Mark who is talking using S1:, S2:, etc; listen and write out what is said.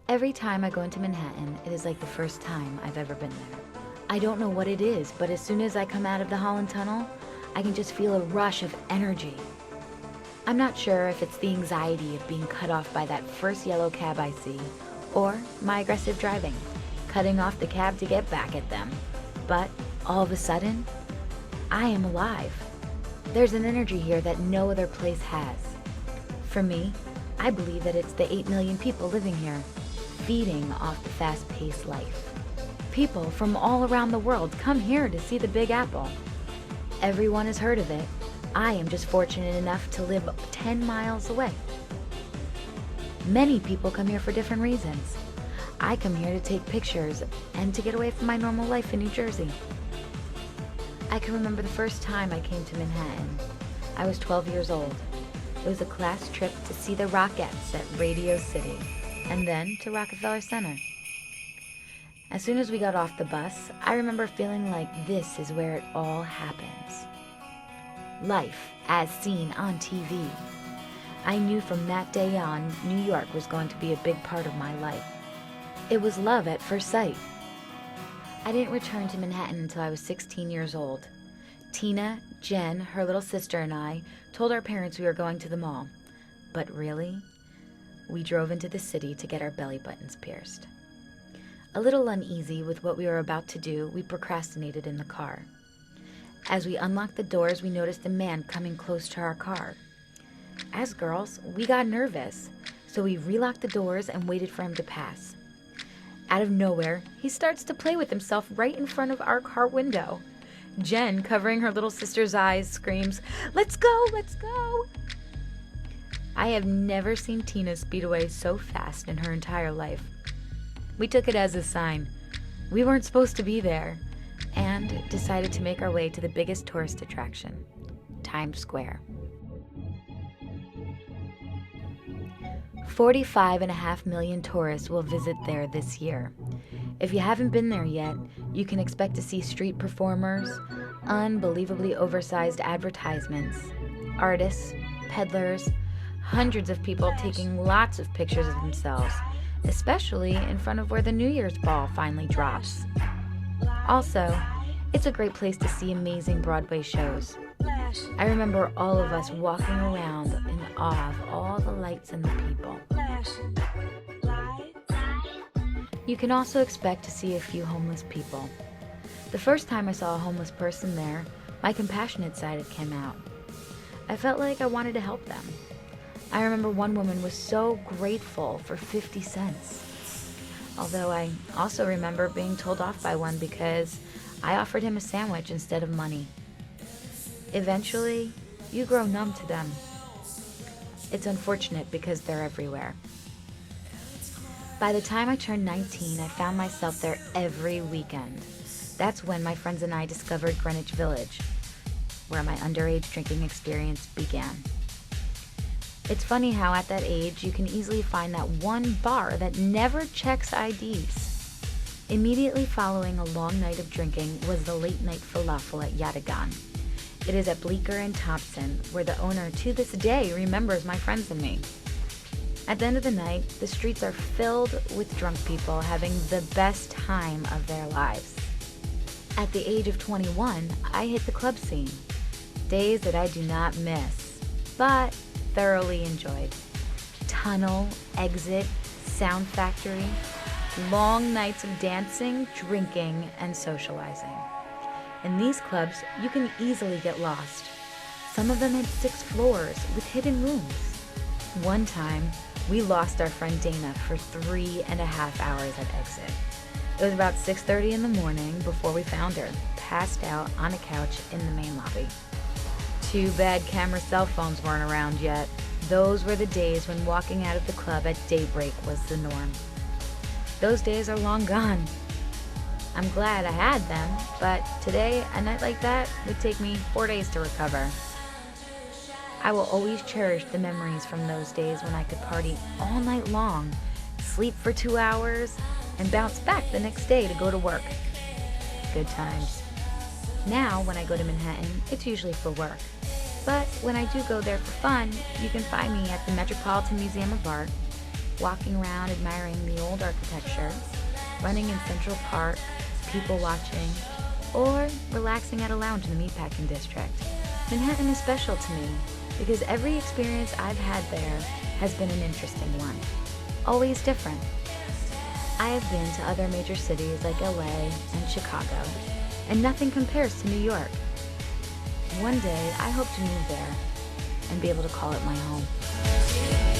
S1: Every time I go into Manhattan, it is like the first time I've ever been there. I don't know what it is, but as soon as I come out of the Holland Tunnel, I can just feel a rush of energy. I'm not sure if it's the anxiety of being cut off by that first yellow cab I see, or my aggressive driving, cutting off the cab to get back at them. But all of a sudden, I am alive. There's an energy here that no other place has. For me, I believe that it's the 8 million people living here, feeding off the fast-paced life. People from all around the world come here to see the Big Apple. Everyone has heard of it. I am just fortunate enough to live 10 miles away. Many people come here for different reasons. I come here to take pictures and to get away from my normal life in New Jersey. I can remember the first time I came to Manhattan. I was 12 years old. It was a class trip to see the Rockettes at Radio City, and then to Rockefeller Center. As soon as we got off the bus, I remember feeling like this is where it all happens. Life as seen on TV. I knew from that day on, New York was going to be a big part of my life. It was love at first sight. I didn't return to Manhattan until I was 16 years old. Tina, Jen, her little sister, and I told our parents we were going to the mall. But really, we drove into the city to get our belly buttons pierced. A little uneasy with what we were about to do, we procrastinated in the car. As we unlocked the doors, we noticed a man coming close to our car. As girls, we got nervous, so we relocked the doors and waited for him to pass. Out of nowhere, he starts to play with himself right in front of our car window. Jen, covering her little sister's eyes, screams, "Let's go, let's go!" I have never seen Tina speed away so fast in her entire life. We took it as a sign. We weren't supposed to be there, and decided to make our way to the biggest tourist attraction, Times Square. 45.5 million tourists will visit there this year. If you haven't been there yet, you can expect to see street performers, unbelievably oversized advertisements, artists, peddlers, hundreds of people taking lots of pictures of themselves, especially in front of where the New Year's ball finally drops. Also, it's a great place to see amazing Broadway shows. I remember all of us walking around in awe of all the lights and the people. You can also expect to see a few homeless people. The first time I saw a homeless person there, my compassionate side came out. I felt like I wanted to help them. I remember one woman was so grateful for 50 cents. Although I also remember being told off by one because I offered him a sandwich instead of money. Eventually, you grow numb to them. It's unfortunate because they're everywhere. By the time I turned 19, I found myself there every weekend. That's when my friends and I discovered Greenwich Village, where my underage drinking experience began. It's funny how at that age you can easily find that one bar that never checks IDs. Immediately following a long night of drinking was the late night falafel at Yatagan. It is at Bleecker and Thompson, where the owner to this day remembers my friends and me. At the end of the night, the streets are filled with drunk people having the best time of their lives. At the age of 21, I hit the club scene. Days that I do not miss, but thoroughly enjoyed. Tunnel, Exit, Sound Factory, long nights of dancing, drinking, and socializing. In these clubs, you can easily get lost. Some of them had 6 floors with hidden rooms. One time, we lost our friend Dana for 3.5 hours at Exit. It was about 6:30 in the morning before we found her, passed out on a couch in the main lobby. Too bad camera cell phones weren't around yet. Those were the days when walking out of the club at daybreak was the norm. Those days are long gone. I'm glad I had them, but today, a night like that would take me 4 days to recover. I will always cherish the memories from those days when I could party all night long, sleep for 2 hours, and bounce back the next day to go to work. Good times. Now, when I go to Manhattan, it's usually for work. But when I do go there for fun, you can find me at the Metropolitan Museum of Art, walking around admiring the old architecture, running in Central Park, people watching, or relaxing at a lounge in the Meatpacking District. Manhattan is special to me because every experience I've had there has been an interesting one, always different. I have been to other major cities like LA and Chicago, and nothing compares to New York. One day, I hope to move there and be able to call it my home.